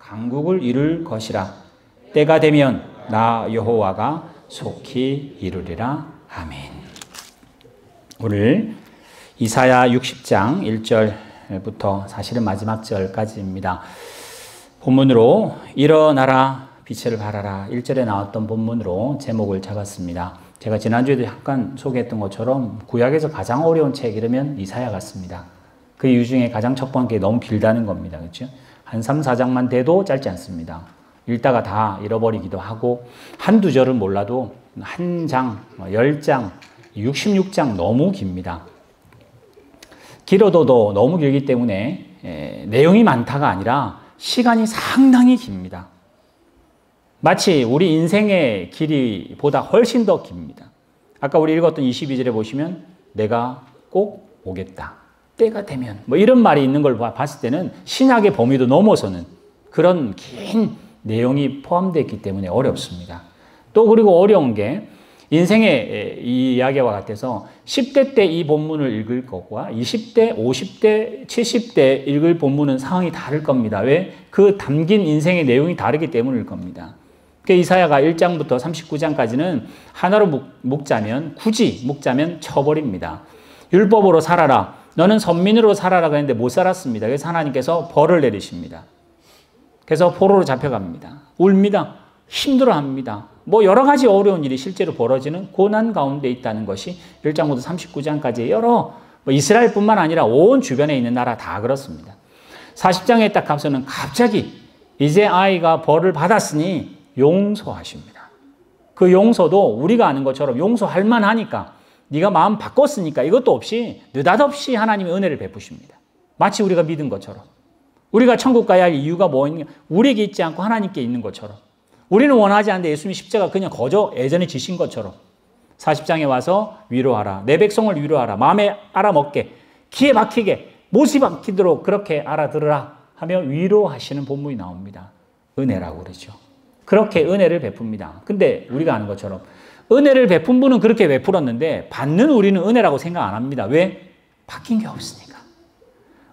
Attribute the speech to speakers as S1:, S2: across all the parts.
S1: 강국을 이룰 것이라. 때가 되면 나 여호와가 속히 이루리라. 아멘. 오늘 이사야 60장 1절부터 사실은 마지막 절까지입니다. 본문으로 일어나라 빛을 발하라 1절에 나왔던 본문으로 제목을 잡았습니다. 제가 지난주에도 잠깐 소개했던 것처럼 구약에서 가장 어려운 책 이르면 이사야 같습니다. 그 이유 중에 가장 첫 번째 너무 길다는 겁니다. 그렇죠? 한 3, 4장만 돼도 짧지 않습니다. 읽다가 다 잃어버리기도 하고 한두 절을 몰라도 한 장, 10장, 66장 너무 깁니다. 길어도 너무 길기 때문에 내용이 많다가 아니라 시간이 상당히 깁니다. 마치 우리 인생의 길이보다 훨씬 더 깁니다. 아까 우리 읽었던 22절에 보시면 내가 꼭 오겠다. 때가 되면 뭐 이런 말이 있는 걸 봤을 때는 신약의 범위도 넘어서는 그런 긴 내용이 포함되어 있기 때문에 어렵습니다. 또 그리고 어려운 게 인생의 이 이야기와 같아서 10대 때 이 본문을 읽을 것과 20대, 50대, 70대 읽을 본문은 상황이 다를 겁니다. 왜? 그 담긴 인생의 내용이 다르기 때문일 겁니다. 이사야가 1장부터 39장까지는 하나로 굳이 묶자면 쳐버립니다. 율법으로 살아라. 너는 선민으로 살아라 그랬는데 못 살았습니다. 그래서 하나님께서 벌을 내리십니다. 그래서 포로로 잡혀갑니다. 울니다. 힘들어합니다. 뭐 여러 가지 어려운 일이 실제로 벌어지는 고난 가운데 있다는 것이 1장부터 39장까지 여러 이스라엘뿐만 아니라 온 주변에 있는 나라 다 그렇습니다. 40장에 딱 가서는 갑자기 이제 아이가 벌을 받았으니 용서하십니다. 그 용서도 우리가 아는 것처럼 용서할 만하니까 네가 마음 바꿨으니까 이것도 없이 느닷없이 하나님의 은혜를 베푸십니다. 마치 우리가 믿은 것처럼. 우리가 천국 가야 할 이유가 뭐냐? 우리에게 있지 않고 하나님께 있는 것처럼. 우리는 원하지 않는데 예수님 십자가 그냥 거저 예전에 지신 것처럼 40장에 와서 위로하라. 내 백성을 위로하라. 마음에 알아먹게. 귀에 박히게. 못이 박히도록 그렇게 알아들으라 하며 위로하시는 본문이 나옵니다. 은혜라고 그러죠. 그렇게 은혜를 베풉니다. 근데 우리가 아는 것처럼 은혜를 베푼 분은 그렇게 베풀었는데 받는 우리는 은혜라고 생각 안 합니다. 왜? 바뀐 게 없으니까.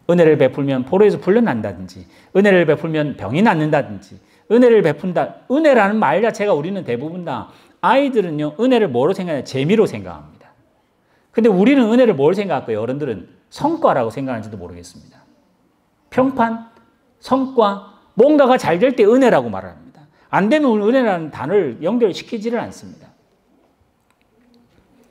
S1: 은혜를 베풀면 포로에서 풀려난다든지 은혜를 베풀면 병이 낫는다든지 은혜를 베푼다. 은혜라는 말 자체가 우리는 대부분 다 아이들은요 은혜를 뭐로 생각해요? 재미로 생각합니다. 근데 우리는 은혜를 뭘 생각할까요? 어른들은 성과라고 생각하는지도 모르겠습니다. 평판, 성과, 뭔가가 잘 될 때 은혜라고 말합니다. 안 되면 은혜라는 단어를 연결시키지를 않습니다.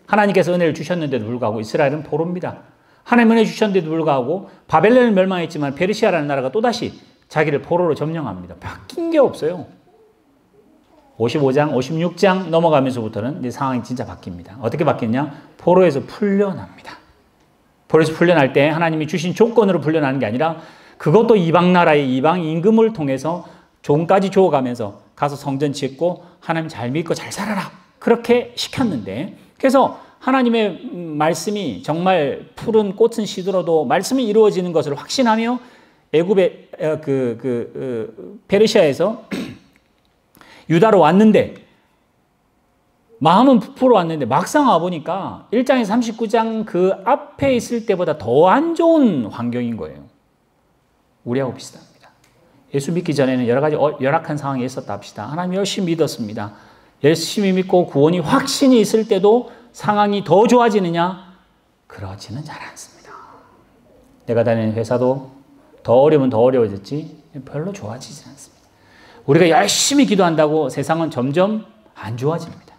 S1: 하나님께서 은혜를 주셨는데도 불구하고 이스라엘은 포로입니다. 하나님 은혜 주셨는데도 불구하고 바벨론을 멸망했지만 페르시아라는 나라가 또다시 자기를 포로로 점령합니다. 바뀐 게 없어요. 55장, 56장 넘어가면서부터는 이제 상황이 진짜 바뀝니다. 어떻게 바뀌느냐? 포로에서 풀려납니다. 포로에서 풀려날 때 하나님이 주신 조건으로 풀려나는 게 아니라 그것도 이방 나라의 이방 임금을 통해서 종까지 줘가면서 가서 성전 짓고 하나님 잘 믿고 잘 살아라. 그렇게 시켰는데 그래서 하나님의 말씀이 정말 푸른 꽃은 시들어도 말씀이 이루어지는 것을 확신하며 애굽의 페르시아에서 유다로 왔는데 마음은 부풀어 왔는데 막상 와보니까 1장에서 39장 그 앞에 있을 때보다 더 안 좋은 환경인 거예요. 우리하고 비슷합니다. 예수 믿기 전에는 여러 가지 열악한 상황이 있었다 합시다. 하나님 열심히 믿었습니다. 열심히 믿고 구원이 확신이 있을 때도 상황이 더 좋아지느냐? 그러지는 잘 않습니다. 내가 다니는 회사도 더 어려우면 더 어려워졌지 별로 좋아지지 않습니다. 우리가 열심히 기도한다고 세상은 점점 안 좋아집니다.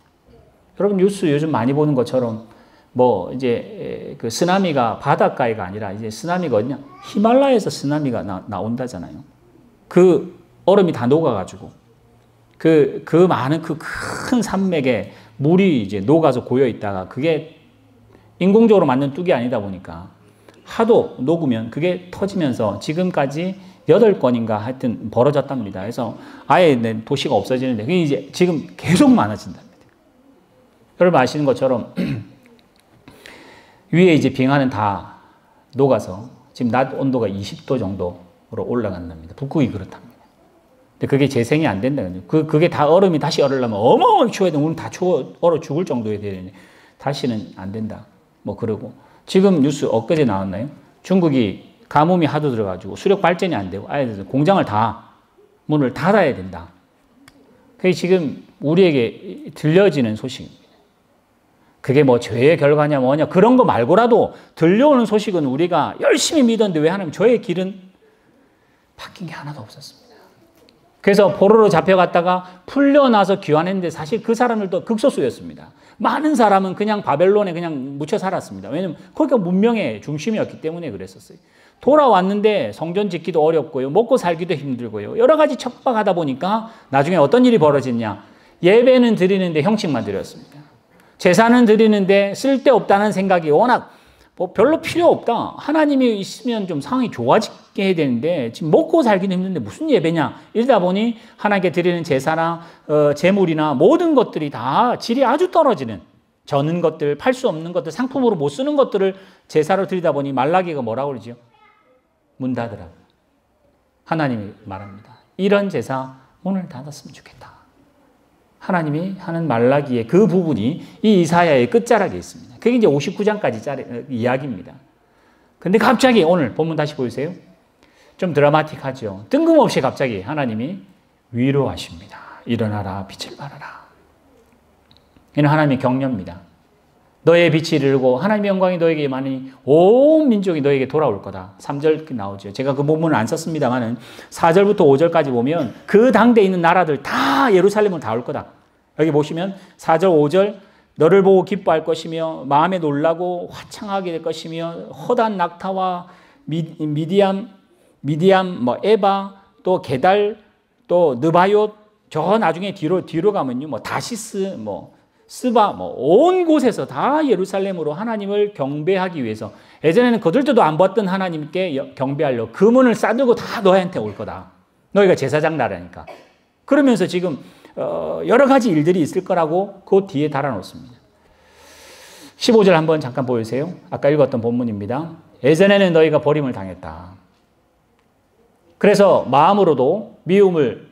S1: 여러분 뉴스 요즘 많이 보는 것처럼 뭐 이제 그 쓰나미가 바닷가에가 아니라 이제 쓰나미가 어디냐? 히말라야에서 쓰나미가 나온다잖아요. 그 얼음이 다 녹아가지고 그 많은 그 큰 산맥에 물이 이제 녹아서 고여 있다가 그게 인공적으로 만든 뚝이 아니다 보니까 하도 녹으면 그게 터지면서 지금까지 8건인가 하여튼 벌어졌답니다. 그래서 아예 도시가 없어지는데 그게 이제 지금 계속 많아진답니다. 여러분 아시는 것처럼 위에 이제 빙하는 다 녹아서 지금 낮 온도가 20도 정도로 올라간답니다. 북극이 그렇답니다. 근데 그게 재생이 안 된다고요. 그게 다 얼음이 다시 얼으려면 어마어마하게 추워야 돼. 우리는 다 얼어 죽을 정도에 되는데 다시는 안 된다. 뭐 그러고 지금 뉴스 엊그제 나왔나요? 중국이 가뭄이 하도 들어가지고 수력 발전이 안 되고 아예 공장을 다 문을 닫아야 된다. 그게 지금 우리에게 들려지는 소식입니다. 그게 뭐 죄의 결과냐 뭐냐 그런 거 말고라도 들려오는 소식은 우리가 열심히 믿었는데 왜 하나님 저의 길은 바뀐 게 하나도 없었습니다. 그래서 포로로 잡혀갔다가 풀려나서 귀환했는데 사실 그 사람들도 극소수였습니다. 많은 사람은 그냥 바벨론에 그냥 묻혀 살았습니다. 왜냐하면 거기가 문명의 중심이었기 때문에 그랬었어요. 돌아왔는데 성전 짓기도 어렵고요. 먹고 살기도 힘들고요. 여러 가지 척박하다 보니까 나중에 어떤 일이 벌어졌냐. 예배는 드리는데 형식만 드렸습니다. 제사는 드리는데 쓸데없다는 생각이 워낙 뭐 별로 필요 없다. 하나님이 있으면 좀 상황이 좋아지게 해야 되는데 지금 먹고 살기도 힘든데 무슨 예배냐. 이러다 보니 하나님께 드리는 제사나 제물이나 모든 것들이 다 질이 아주 떨어지는 저는 것들, 팔 수 없는 것들, 상품으로 못 쓰는 것들을 제사로 드리다 보니 말라기가 뭐라고 그러죠? 문 닫으라고. 하나님이 말합니다. 이런 제사 문을 닫았으면 좋겠다. 하나님이 하는 말라기의 그 부분이 이 이사야의 끝자락에 있습니다. 그게 이제 59장까지 이야기입니다. 근데 갑자기 오늘 본문 다시 보세요. 좀 드라마틱하죠. 뜬금없이 갑자기 하나님이 위로하십니다. 일어나라, 빛을 발하라. 이는 하나님의 격려입니다. 너의 빛이 이르고 하나님의 영광이 너에게 임하니 온 민족이 너에게 돌아올 거다. 3절 나오죠. 제가 그 본문을 안 썼습니다만은 4절부터 5절까지 보면 그 당대에 있는 나라들 다 예루살렘으로 다 올 거다. 여기 보시면 4절, 5절 너를 보고 기뻐할 것이며 마음에 놀라고 화창하게 될 것이며 허단 낙타와 미디암 뭐 에바 또 게달 또 느바욤 저 나중에 뒤로 가면요 뭐 다시스 뭐 스바 뭐 온 곳에서 다 예루살렘으로 하나님을 경배하기 위해서 예전에는 거들떠도 안 봤던 하나님께 경배하려 금은을 싸들고 다 너희한테 올 거다. 너희가 제사장 나라니까. 그러면서 지금 여러 가지 일들이 있을 거라고 그 뒤에 달아놓습니다. 15절 한번 잠깐 보여주세요. 아까 읽었던 본문입니다. 예전에는 너희가 버림을 당했다. 그래서 마음으로도 미움을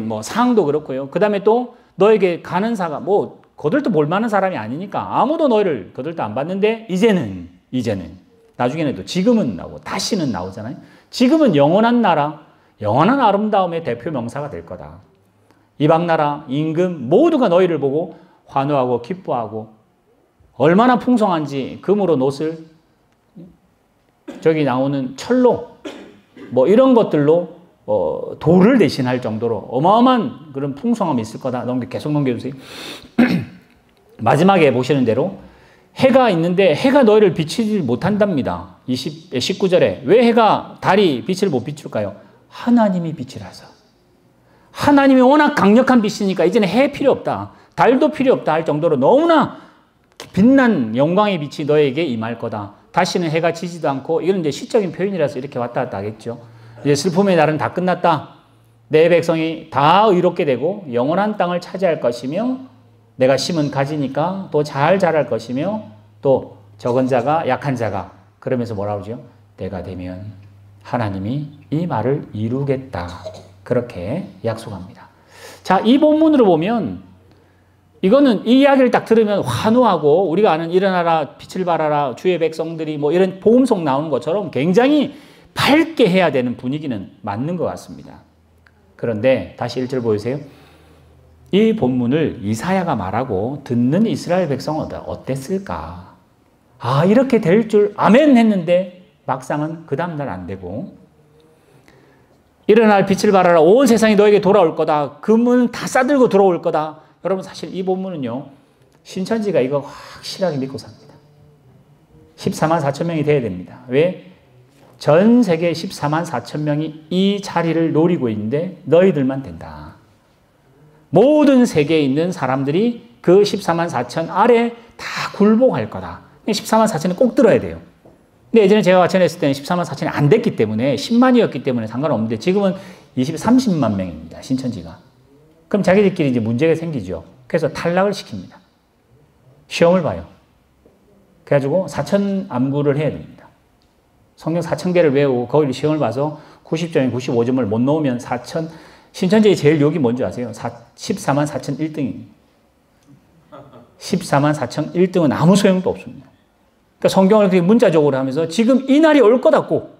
S1: 뭐 상도 그렇고요. 그 다음에 또 너에게 가는 사가 뭐 거들떠 볼 만한 사람이 아니니까 아무도 너희를 거들떠 안 봤는데 이제는 나중에는 또 지금은 나오고 다시는 나오잖아요. 지금은 영원한 나라, 영원한 아름다움의 대표 명사가 될 거다. 이방 나라, 임금 모두가 너희를 보고 환호하고 기뻐하고 얼마나 풍성한지 금으로 옷을 저기 나오는 철로 뭐 이런 것들로 돌을 대신할 정도로 어마어마한 그런 풍성함이 있을 거다. 계속 넘겨주세요. 마지막에 보시는 대로 해가 있는데 해가 너희를 비치지 못한답니다. 19절에 왜 해가 달이 빛을 못 비출까요? 하나님이 빛이라서. 하나님이 워낙 강력한 빛이니까 이제는 해 필요 없다. 달도 필요 없다 할 정도로 너무나 빛난 영광의 빛이 너에게 임할 거다. 다시는 해가 지지도 않고 이건 이제 시적인 표현이라서 이렇게 왔다 갔다 하겠죠. 이제 슬픔의 날은 다 끝났다. 내 백성이 다 의롭게 되고 영원한 땅을 차지할 것이며 내가 심은 가지니까 또 잘 자랄 것이며 또 적은 자가 약한 자가 그러면서 뭐라고 그러죠? 때가 되면 하나님이 이 말을 이루겠다. 그렇게 약속합니다. 자, 이 본문으로 보면 이거는 이 이야기를 딱 들으면 환호하고 우리가 아는 일어나라 빛을 발하라 주의 백성들이 뭐 이런 복음송 나오는 것처럼 굉장히 밝게 해야 되는 분위기는 맞는 것 같습니다. 그런데 다시 1절 보여주세요. 이 본문을 이사야가 말하고 듣는 이스라엘 백성은 어땠을까? 아, 이렇게 될 줄 아멘 했는데 막상은 그 다음날 안 되고 일어날 빛을 발하라 온 세상이 너에게 돌아올 거다. 금은 다 싸들고 들어올 거다. 여러분 사실 이 본문은요. 신천지가 이거 확실하게 믿고 삽니다. 14만 4천 명이 돼야 됩니다. 왜? 전 세계 14만 4천 명이 이 자리를 노리고 있는데 너희들만 된다. 모든 세계에 있는 사람들이 그 14만 4천 아래 다 굴복할 거다. 14만 4천이 꼭 들어야 돼요. 근데 예전에 제가 와천했을 때는 14만 4천이 안 됐기 때문에 10만이었기 때문에 상관없는데 지금은 30만 명입니다. 신천지가. 그럼 자기들끼리 이제 문제가 생기죠. 그래서 탈락을 시킵니다. 시험을 봐요. 그래가지고 4천 암구를 해야 됩니다. 성경 4,000개를 외우고 거기를 시험을 봐서 90점에 95점을 못 넣으면 4천, 신천지의 제일 욕이 뭔지 아세요? 14만 4천 1등입니다. 14만 4천 1등은 아무 소용도 없습니다. 그러니까 성경을 그렇게 문자적으로 하면서 지금 이 날이 올 거다 꼭.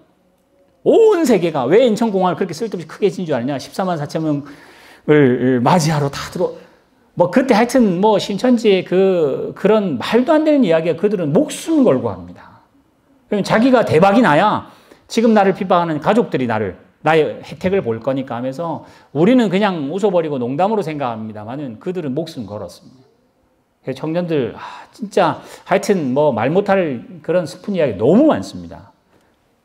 S1: 온 세계가 왜 인천공항을 그렇게 쓸데없이 크게 진 줄 아느냐? 14만 4천 명을 맞이하러 다 뭐 그때 하여튼 뭐 신천지의 그런 말도 안 되는 이야기가 그들은 목숨 걸고 합니다. 그러면 자기가 대박이 나야 지금 나를 핍박하는 가족들이 나의 혜택을 볼 거니까 하면서 우리는 그냥 웃어버리고 농담으로 생각합니다만은 그들은 목숨 걸었습니다. 청년들, 진짜 하여튼 뭐 말 못할 그런 슬픈 이야기 너무 많습니다.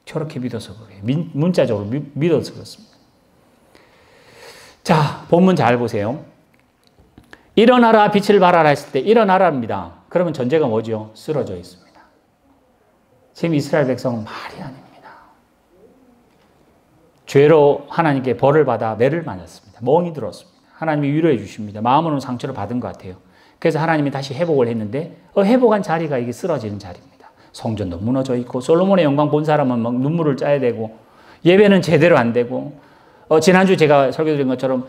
S1: 저렇게 믿어서 그래요. 문자적으로 믿어서 그렇습니다. 자, 본문 잘 보세요. 일어나라 빛을 발하라 했을 때 일어나라입니다. 그러면 전제가 뭐죠? 쓰러져 있습니다. 지금 이스라엘 백성은 말이 아닙니다. 죄로 하나님께 벌을 받아 매를 맞았습니다. 멍이 들었습니다. 하나님이 위로해 주십니다. 마음으로는 상처를 받은 것 같아요. 그래서 하나님이 다시 회복을 했는데 회복한 자리가 이게 쓰러지는 자리입니다. 성전도 무너져 있고 솔로몬의 영광 본 사람은 막 눈물을 짜야 되고 예배는 제대로 안 되고 지난주 제가 설교드린 것처럼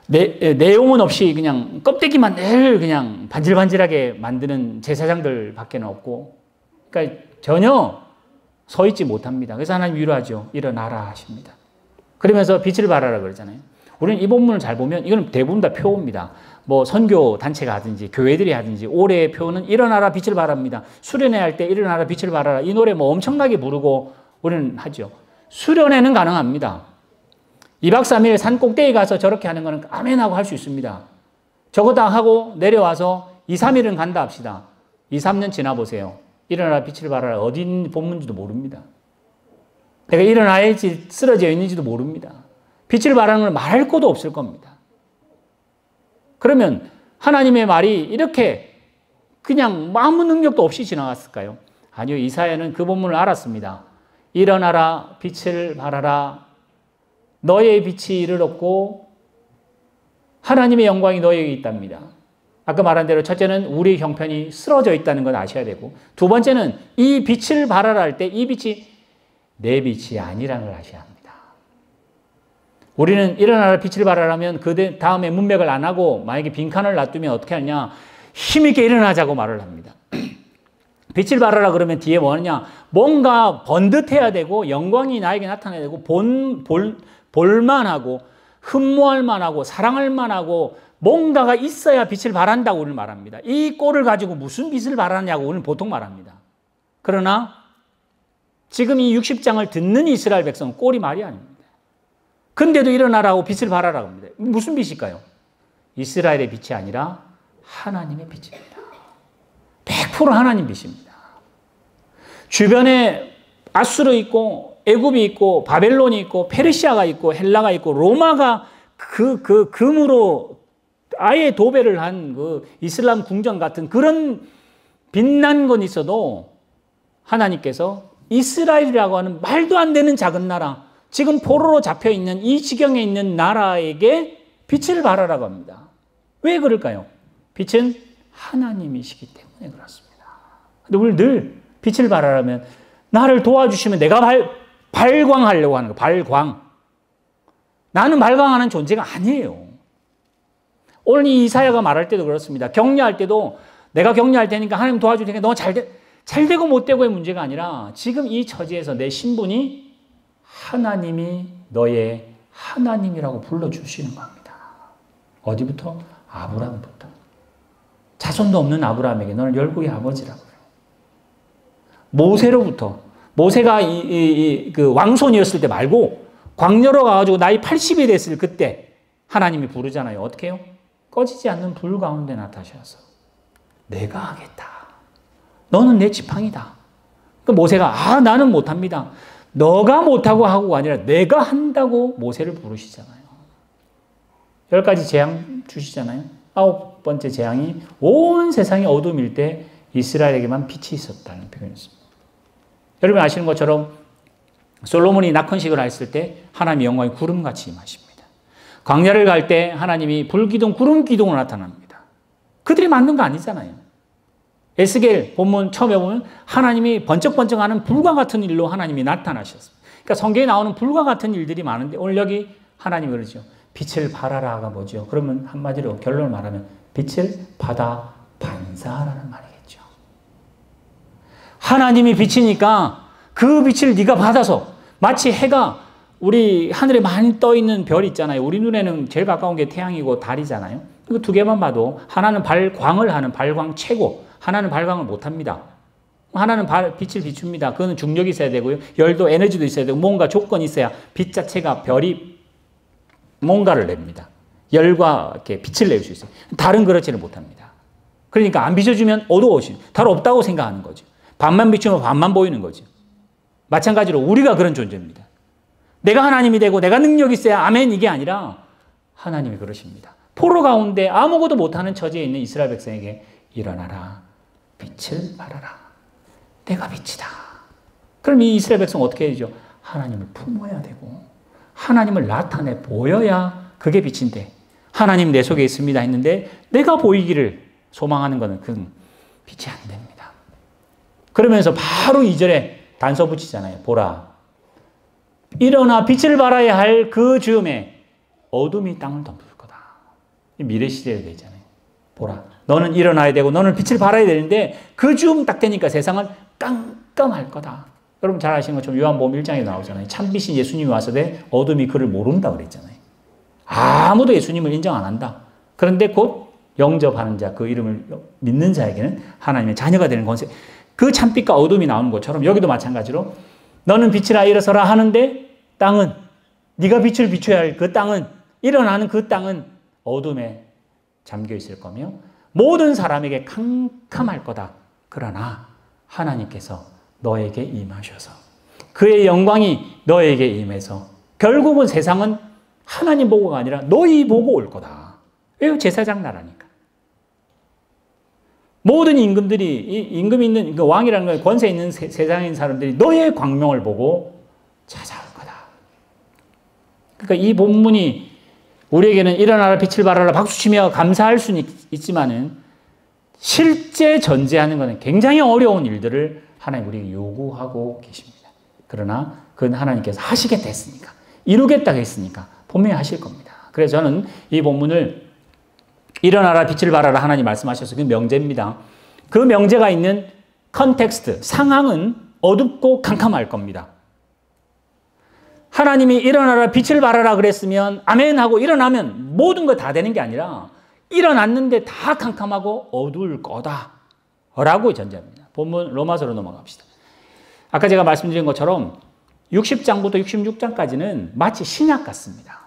S1: 내용은 없이 그냥 껍데기만 늘 그냥 반질반질하게 만드는 제사장들 밖에는 없고 그러니까 전혀 서 있지 못합니다. 그래서 하나님 위로하죠. 일어나라 하십니다. 그러면서 빛을 발하라 그러잖아요. 우리는 이 본문을 잘 보면 이건 대부분 다 표입니다. 뭐 선교 단체가 하든지 교회들이 하든지 올해의 표는 일어나라 빛을 발합니다. 수련회 할 때 일어나라 빛을 발하라 이 노래 뭐 엄청나게 부르고 우리는 하죠. 수련회는 가능합니다. 2박 3일 산 꼭대기 가서 저렇게 하는 거는 아멘하고 할 수 있습니다. 저거 다 하고 내려와서 2, 3일은 간다 합시다. 2, 3년 지나보세요. 일어나라 빛을 발하라 어디 본문인지도 모릅니다. 내가 일어나야지 쓰러져 있는지도 모릅니다. 빛을 발하는 걸 말할 것도 없을 겁니다. 그러면 하나님의 말이 이렇게 그냥 아무 능력도 없이 지나갔을까요? 아니요. 이사야는 그 본문을 알았습니다. 일어나라 빛을 발하라 너의 빛이 이르렀고 하나님의 영광이 너에게 있답니다. 아까 말한 대로 첫째는 우리 형편이 쓰러져 있다는 걸 아셔야 되고 두 번째는 이 빛을 발하라 할 때 이 빛이 내 빛이 아니라는 걸 아셔야 합니다. 우리는 일어나라 빛을 발하라면 그 다음에 문맥을 안 하고 만약에 빈칸을 놔두면 어떻게 하냐 힘있게 일어나자고 말을 합니다. 빛을 발하라 그러면 뒤에 뭐 하느냐 뭔가 번듯해야 되고 영광이 나에게 나타나야 되고 볼만하고 흠모할 만하고 사랑할 만하고 뭔가가 있어야 빛을 발한다고 오늘 말합니다. 이 꼴을 가지고 무슨 빛을 발하냐고 오늘 보통 말합니다. 그러나 지금 이 60장을 듣는 이스라엘 백성은 꼴이 말이 아닙니다. 근데도 일어나라고 빛을 발하라고 합니다. 무슨 빛일까요? 이스라엘의 빛이 아니라 하나님의 빛입니다. 100% 하나님 빛입니다. 주변에 아수르 있고 애굽이 있고 바벨론이 있고 페르시아가 있고 헬라가 있고 로마가 그 금으로 아예 도배를 한 그 이슬람 궁전 같은 그런 빛난 건 있어도 하나님께서 이스라엘이라고 하는 말도 안 되는 작은 나라 지금 포로로 잡혀있는 이 지경에 있는 나라에게 빛을 발하라고 합니다. 왜 그럴까요? 빛은 하나님이시기 때문에 그렇습니다. 근데 우리 늘 빛을 발하라면 나를 도와주시면 내가 발광하려고 하는 거, 발광. 나는 발광하는 존재가 아니에요. 오늘 이 이사야가 말할 때도 그렇습니다. 격려할 때도 내가 격려할 테니까 하나님 도와줄 테니까 너 잘 되고 못 되고의 문제가 아니라 지금 이 처지에서 내 신분이 하나님이 너의 하나님이라고 불러주시는 겁니다. 어디부터? 아브라함부터. 자손도 없는 아브라함에게 너는 열국의 아버지라고 해요. 모세로부터. 모세가 그 왕손이었을 때 말고 광야로 가가지고 나이 80이 됐을 그때 하나님이 부르잖아요. 어떻게 해요? 꺼지지 않는 불 가운데 나타나셔서 내가 하겠다. 너는 내 지팡이다. 그 모세가 나는 못합니다. 너가 못하고 하고가 아니라 내가 한다고 모세를 부르시잖아요. 10가지 재앙 주시잖아요. 9번째 재앙이 온 세상이 어둠일 때 이스라엘에게만 빛이 있었다는 표현이었습니다. 여러분 아시는 것처럼 솔로몬이 낙헌식을 했을 때 하나님의 영광이 구름같이 임하십니다. 광야를 갈 때 하나님이 불기둥, 구름기둥으로 나타납니다. 그들이 만든 거 아니잖아요. 에스겔 본문 처음에 보면 하나님이 번쩍번쩍하는 불과 같은 일로 하나님이 나타나셨습니다. 그러니까 성경에 나오는 불과 같은 일들이 많은데 오늘 여기 하나님이 그러죠. 빛을 발하라가 뭐죠? 그러면 한마디로 결론을 말하면 빛을 받아 반사하라는 말이겠죠. 하나님이 빛이니까 그 빛을 네가 받아서 마치 해가 우리 하늘에 많이 떠 있는 별이 있잖아요. 우리 눈에는 제일 가까운 게 태양이고 달이잖아요. 이거 두 개만 봐도 하나는 발광을 하는 발광 최고, 하나는 발광을 못 합니다. 하나는 빛을 비춥니다. 그거는 중력이 있어야 되고요. 열도 에너지도 있어야 되고 뭔가 조건이 있어야 빛 자체가 별이 뭔가를 냅니다. 열과 이렇게 빛을 낼 수 있어요. 달은 그렇지는 못합니다. 그러니까 안 비춰주면 어두워지죠. 달 없다고 생각하는 거죠. 반만 비추면 반만 보이는 거죠. 마찬가지로 우리가 그런 존재입니다. 내가 하나님이 되고 내가 능력이 있어야 아멘 이게 아니라 하나님이 그러십니다. 포로 가운데 아무것도 못하는 처지에 있는 이스라엘 백성에게 일어나라. 빛을 발하라. 내가 빛이다. 그럼 이 이스라엘 백성 어떻게 해야죠? 하나님을 품어야 되고 하나님을 나타내 보여야 그게 빛인데 하나님 내 속에 있습니다 했는데 내가 보이기를 소망하는 것은 그 빛이 안 됩니다. 그러면서 바로 2절에 단서 붙이잖아요. 보라. 일어나 빛을 발하야 할 그 즈음에 어둠이 땅을 덮을 거다. 미래 시대에 되잖아요. 보라. 너는 일어나야 되고 너는 빛을 발하야 되는데 그 즈음 딱 되니까 세상은 깜깜할 거다. 여러분 잘 아시는 것처럼 요한복음 1장에 나오잖아요. 참빛인 예수님이 와서 어둠이 그를 모른다 그랬잖아요. 아무도 예수님을 인정 안 한다. 그런데 곧 영접하는 자, 그 이름을 믿는 자에게는 하나님의 자녀가 되는 권세. 그 참빛과 어둠이 나오는 것처럼 여기도 마찬가지로 너는 빛이라 일어서라 하는데 땅은 네가 빛을 비춰야 할 그 땅은 일어나는 그 땅은 어둠에 잠겨 있을 거며 모든 사람에게 캄캄할 거다. 그러나 하나님께서 너에게 임하셔서 그의 영광이 너에게 임해서 결국은 세상은 하나님 보고가 아니라 너희 보고 올 거다. 왜요? 제사장 나라니까. 모든 임금들이 임금 있는 그 왕이라는 건 권세 있는 세상에 있는 사람들이 너의 광명을 보고 찾아올 거다. 그러니까 이 본문이 우리에게는 일어나라 빛을 발하라 박수치며 감사할 수는 있지만은 실제 전제하는 것은 굉장히 어려운 일들을 하나님 우리에게 요구하고 계십니다. 그러나 그건 하나님께서 하시겠다 했으니까 이루겠다고 했으니까 분명히 하실 겁니다. 그래서 저는 이 본문을 일어나라 빛을 발하라 하나님 말씀하셔서 그 명제입니다. 그 명제가 있는 컨텍스트, 상황은 어둡고 캄캄할 겁니다. 하나님이 일어나라 빛을 발하라 그랬으면 아멘 하고 일어나면 모든 거 다 되는 게 아니라 일어났는데 다 캄캄하고 어두울 거다 라고 전제합니다. 본문 로마서로 넘어갑시다. 아까 제가 말씀드린 것처럼 60장부터 66장까지는 마치 신약 같습니다.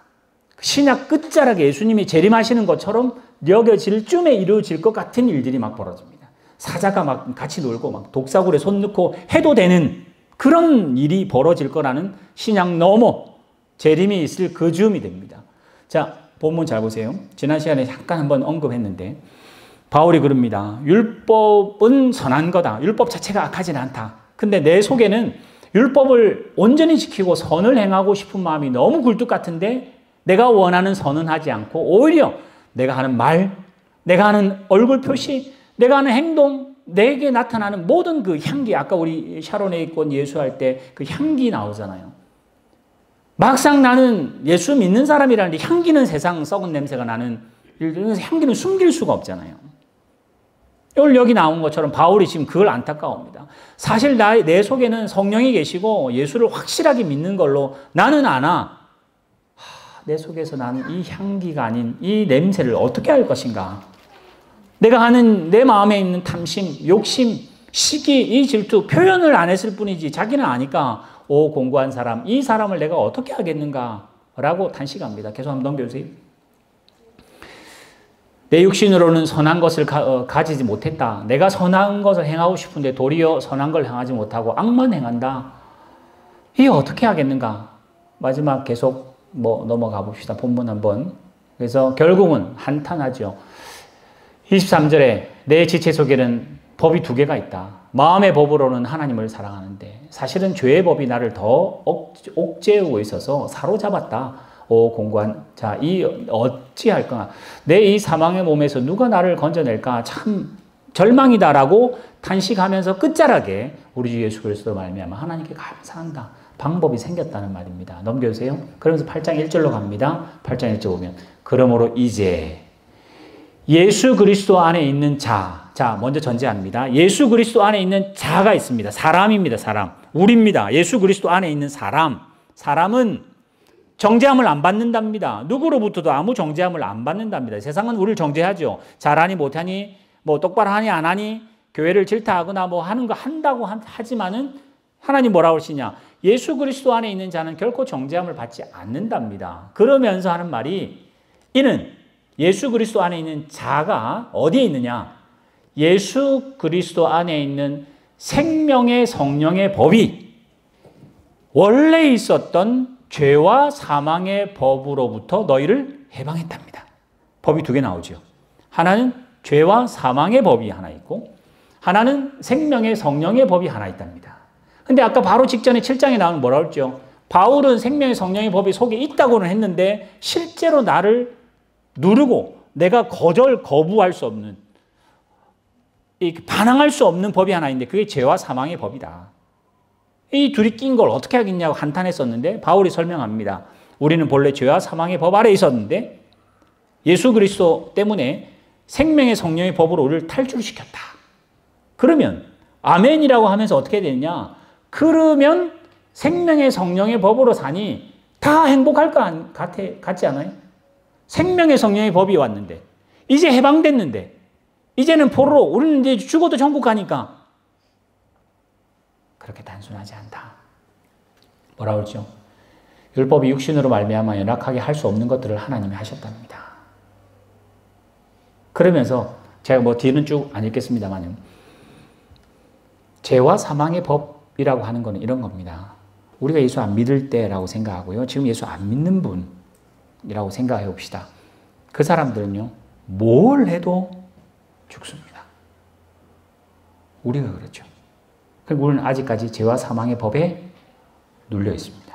S1: 신약 끝자락에 예수님이 재림하시는 것처럼 여겨질 쯤에 이루어질 것 같은 일들이 막 벌어집니다. 사자가 막 같이 놀고 막 독사굴에 손 넣고 해도 되는 그런 일이 벌어질 거라는 신약 너머 재림이 있을 그 즈음이 됩니다. 자, 본문 잘 보세요. 지난 시간에 잠깐 한번 언급했는데 바울이 그럽니다. 율법은 선한 거다. 율법 자체가 악하진 않다. 근데 내 속에는 율법을 온전히 지키고 선을 행하고 싶은 마음이 너무 굴뚝 같은데 내가 원하는 선은 하지 않고 오히려 내가 하는 말, 내가 하는 얼굴 표시, 내가 하는 행동, 내게 나타나는 모든 그 향기, 아까 우리 샤론에 있고 예수할 때 그 향기 나오잖아요. 막상 나는 예수 믿는 사람이라는데 향기는 세상 썩은 냄새가 나는 일들은 향기는 숨길 수가 없잖아요. 오늘 여기 나온 것처럼 바울이 지금 그걸 안타까워합니다. 사실 내 속에는 성령이 계시고 예수를 확실하게 믿는 걸로 나는 아나 내 속에서 나는 이 향기가 아닌 이 냄새를 어떻게 할 것인가? 내가 하는 내 마음에 있는 탐심, 욕심, 시기, 이 질투 표현을 안 했을 뿐이지 자기는 아니까 오 공고한 사람, 이 사람을 내가 어떻게 하겠는가? 라고 탄식합니다. 계속 한번 넘겨주세요. 내 육신으로는 선한 것을 가지지 못했다. 내가 선한 것을 행하고 싶은데 도리어 선한 걸 행하지 못하고 악만 행한다. 이게 어떻게 하겠는가? 마지막 계속 넘어가 봅시다. 본문 한번. 그래서 결국은 한탄하죠. 23절에 내 지체 속에는 법이 두 개가 있다. 마음의 법으로는 하나님을 사랑하는데 사실은 죄의 법이 나를 더 옥죄우고 있어서 사로잡았다. 오 공고한 자, 이 어찌할까? 내 이 사망의 몸에서 누가 나를 건져낼까? 참 절망이다라고 탄식하면서 끝자락에 우리 주 예수 그리스도 말미암아 하나님께 감사한다. 방법이 생겼다는 말입니다. 넘겨주세요. 그러면서 8장 1절로 갑니다. 8장 1절 보면 그러므로 이제 예수 그리스도 안에 있는 자, 자, 먼저 전제합니다. 예수 그리스도 안에 있는 자가 있습니다. 사람입니다. 사람. 우리입니다. 예수 그리스도 안에 있는 사람. 사람은 정죄함을 안 받는답니다. 누구로부터도 아무 정죄함을 안 받는답니다. 세상은 우리를 정죄하죠. 잘하니 못하니, 뭐 똑바로 하니 안 하니, 교회를 질타하거나 뭐 하는 거 한다고 하지만은 하나님 뭐라고 하시냐? 예수 그리스도 안에 있는 자는 결코 정죄함을 받지 않는답니다. 그러면서 하는 말이, 이는 예수 그리스도 안에 있는 자가 어디에 있느냐? 예수 그리스도 안에 있는 생명의 성령의 법이 원래 있었던 죄와 사망의 법으로부터 너희를 해방했답니다. 법이 두 개 나오죠. 하나는 죄와 사망의 법이 하나 있고, 하나는 생명의 성령의 법이 하나 있답니다. 근데 아까 바로 직전에 7장에 나오는 뭐라고 했죠? 바울은 생명의 성령의 법이 속에 있다고는 했는데 실제로 나를 누르고 내가 거부할 수 없는, 반항할 수 없는 법이 하나 있는데 그게 죄와 사망의 법이다. 이 둘이 낀 걸 어떻게 하겠냐고 한탄했었는데 바울이 설명합니다. 우리는 본래 죄와 사망의 법 아래에 있었는데 예수 그리스도 때문에 생명의 성령의 법으로 우리를 탈출시켰다. 그러면 아멘이라고 하면서 어떻게 되느냐? 그러면 생명의 성령의 법으로 사니 다 행복할 것 같지 않아요? 생명의 성령의 법이 왔는데 이제 해방됐는데 이제는 포로로 우리는 이제 죽어도 천국 가니까 그렇게 단순하지 않다. 뭐라고 그러죠? 율법이 육신으로 말미암아 연약하게 할 수 없는 것들을 하나님이 하셨답니다. 그러면서 제가 뭐 뒤는 쭉 안 읽겠습니다만 죄와 사망의 법이라고 하는 것은 이런 겁니다. 우리가 예수 안 믿을 때라고 생각하고요. 지금 예수 안 믿는 분이라고 생각해 봅시다. 그 사람들은요. 뭘 해도 죽습니다. 우리가 그렇죠. 우리는 아직까지 죄와 사망의 법에 눌려 있습니다.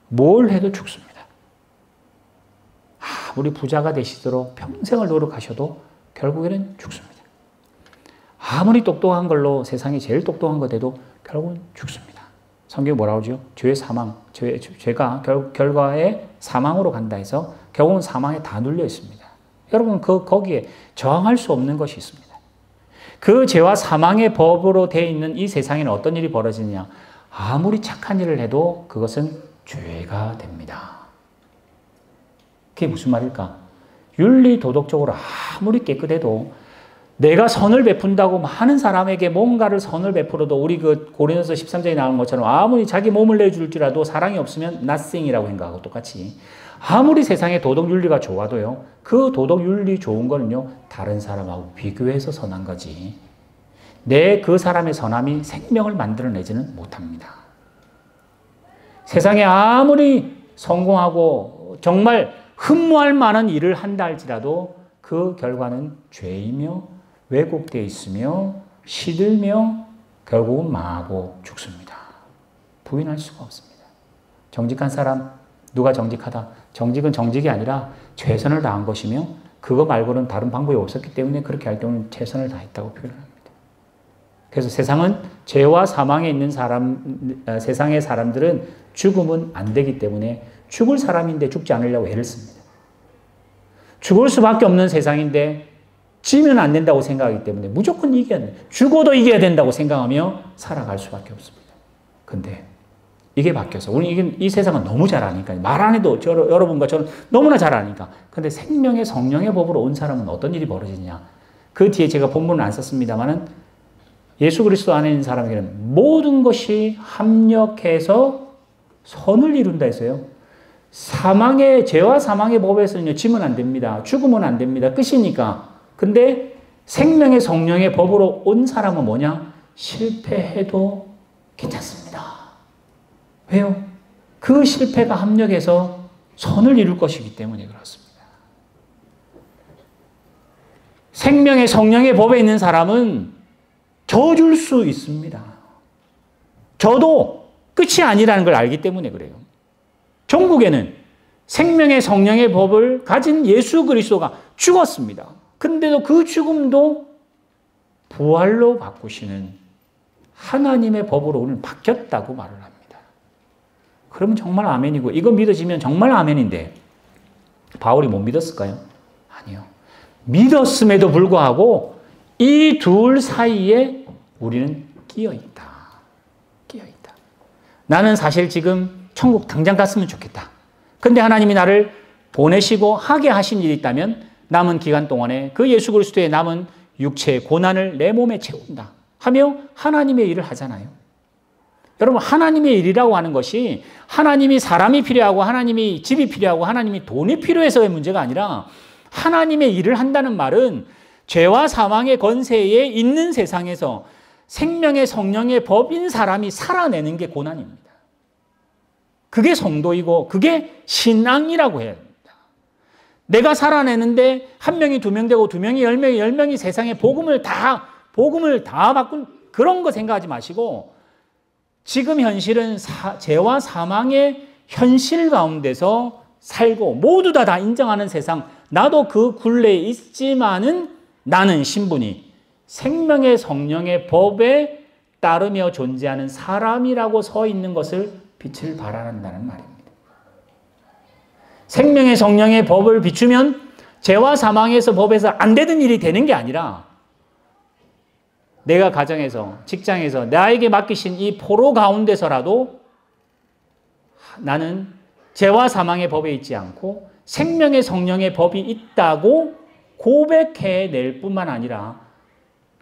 S1: 뭘 해도 죽습니다. 아무리 부자가 되시도록 평생을 노력하셔도 결국에는 죽습니다. 아무리 똑똑한 걸로 세상에 제일 똑똑한 것 돼도 결국은 죽습니다. 성경이 뭐라고 하죠? 죄의 사망, 죄가 결과에 사망으로 간다 해서 결국은 사망에 다 눌려 있습니다. 여러분 거기에 저항할 수 없는 것이 있습니다. 그 죄와 사망의 법으로 되어 있는 이 세상에는 어떤 일이 벌어지느냐? 아무리 착한 일을 해도 그것은 죄가 됩니다. 그게 무슨 말일까? 윤리 도덕적으로 아무리 깨끗해도 내가 선을 베푼다고 하는 사람에게 뭔가를 선을 베풀어도 우리 그 고린도서 13장에 나오는 것처럼 아무리 자기 몸을 내줄지라도 사랑이 없으면 nothing이라고 생각하고 똑같이 아무리 세상의 도덕 윤리가 좋아도요. 그 도덕 윤리 좋은 거는요. 다른 사람하고 비교해서 선한 거지. 그 사람의 선함이 생명을 만들어내지는 못합니다. 세상에 아무리 성공하고 정말 흠모할 만한 일을 한다 할지라도 그 결과는 죄이며 왜곡되어 있으며 시들며 결국은 망하고 죽습니다. 부인할 수가 없습니다. 정직한 사람, 누가 정직하다? 정직은 정직이 아니라 최선을 다한 것이며 그거 말고는 다른 방법이 없었기 때문에 그렇게 할 경우는 최선을 다했다고 표현합니다. 그래서 세상은 죄와 사망에 있는 세상의 사람들은 죽으면 안 되기 때문에 죽을 사람인데 죽지 않으려고 애를 씁니다. 죽을 수밖에 없는 세상인데 지면 안 된다고 생각하기 때문에 무조건 이겨야 돼요. 죽어도 이겨야 된다고 생각하며 살아갈 수밖에 없습니다. 근데 이게 바뀌어서 우리 이 세상은 너무 잘 아니까 말 안 해도 여러분과 저는 너무나 잘 아니까. 근데 생명의 성령의 법으로 온 사람은 어떤 일이 벌어지냐? 그 뒤에 제가 본문을 안 썼습니다만은 예수 그리스도 안에 있는 사람에게는 모든 것이 합력해서 선을 이룬다 했어요. 죄와 사망의 법에서는요, 지면 안 됩니다. 죽으면 안 됩니다. 끝이니까. 근데 생명의 성령의 법으로 온 사람은 뭐냐? 실패해도 괜찮습니다. 왜요? 그 실패가 합력해서 선을 이룰 것이기 때문에 그렇습니다. 생명의 성령의 법에 있는 사람은 져줄 수 있습니다. 저도 끝이 아니라는 걸 알기 때문에 그래요. 종국에는 생명의 성령의 법을 가진 예수 그리스도가 죽었습니다. 근데도 그 죽음도 부활로 바꾸시는 하나님의 법으로 오늘 바뀌었다고 말을 합니다. 그러면 정말 아멘이고 이거 믿어지면 정말 아멘인데 바울이 못 믿었을까요? 아니요. 믿었음에도 불구하고 이 둘 사이에 우리는 끼어 있다. 끼어 있다. 나는 사실 지금 천국 당장 갔으면 좋겠다. 근데 하나님이 나를 보내시고 하게 하신 일이 있다면 남은 기간 동안에 그 예수 그리스도의 남은 육체의 고난을 내 몸에 채운다 하며 하나님의 일을 하잖아요. 여러분, 하나님의 일이라고 하는 것이 하나님이 사람이 필요하고 하나님이 집이 필요하고 하나님이 돈이 필요해서의 문제가 아니라 하나님의 일을 한다는 말은 죄와 사망의 권세에 있는 세상에서 생명의 성령의 법인 사람이 살아내는 게 고난입니다. 그게 성도이고 그게 신앙이라고 해야 됩니다. 내가 살아내는데 한 명이 두 명 되고 두 명이 10명이 10명이 세상에 복음을 다 바꾼 그런 거 생각하지 마시고 지금 현실은 죄와 사망의 현실 가운데서 살고 모두 다 인정하는 세상, 나도 그 굴레에 있지만은 나는 신분이 생명의 성령의 법에 따르며 존재하는 사람이라고 서 있는 것을 빛을 발하는다는 말입니다. 생명의 성령의 법을 비추면 죄와 사망에서 법에서 안 되는 일이 되는 게 아니라 내가 가정에서 직장에서 나에게 맡기신 이 포로 가운데서라도 나는 죄와 사망의 법에 있지 않고 생명의 성령의 법이 있다고 고백해낼 뿐만 아니라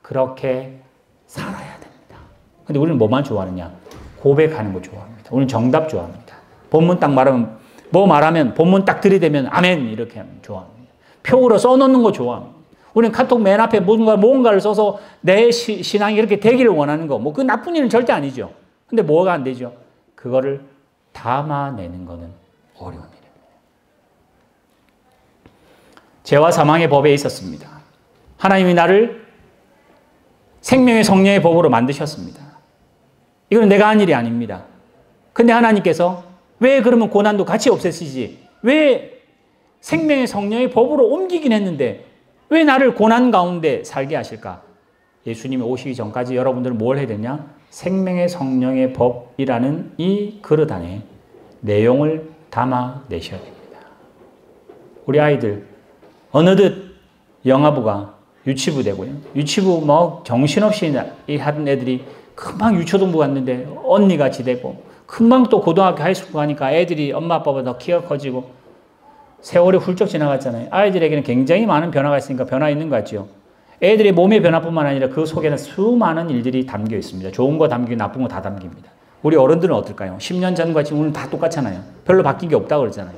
S1: 그렇게 살아야 됩니다. 근데 우리는 뭐만 좋아하느냐? 고백하는 거 좋아합니다. 우리는 정답 좋아합니다. 본문 딱 말하면 뭐 말하면 본문 딱 들이대면 아멘 이렇게 하면 좋아합니다. 표로 써놓는 거 좋아합니다. 우리는 카톡 맨 앞에 뭔가를 써서 내 신앙이 이렇게 되기를 원하는 거. 뭐 그 나쁜 일은 절대 아니죠. 근데 뭐가 안 되죠? 그거를 담아내는 거는 어려운 일입니다. 죄와 사망의 법에 있었습니다. 하나님이 나를 생명의 성령의 법으로 만드셨습니다. 이건 내가 한 일이 아닙니다. 근데 하나님께서 왜 그러면 고난도 같이 없애시지? 왜 생명의 성령의 법으로 옮기긴 했는데 왜 나를 고난 가운데 살게 하실까? 예수님이 오시기 전까지 여러분들은 뭘 해야 되냐? 생명의 성령의 법이라는 이 그릇 안에 내용을 담아내셔야 됩니다. 우리 아이들 어느덧 영아부가 유치부 되고요. 유치부 뭐 정신없이 하던 애들이 금방 유초등부 갔는데 언니같이 되고 금방 또 고등학교 하이스쿨 가니까 애들이 엄마 아빠보다 키가 커지고 세월이 훌쩍 지나갔잖아요. 아이들에게는 굉장히 많은 변화가 있으니까 변화 있는 것 같죠. 애들의 몸의 변화뿐만 아니라 그 속에는 수많은 일들이 담겨 있습니다. 좋은 거 담기고 나쁜 거 다 담깁니다. 우리 어른들은 어떨까요? 10년 전과 지금은 다 똑같잖아요. 별로 바뀐 게 없다고 그러잖아요.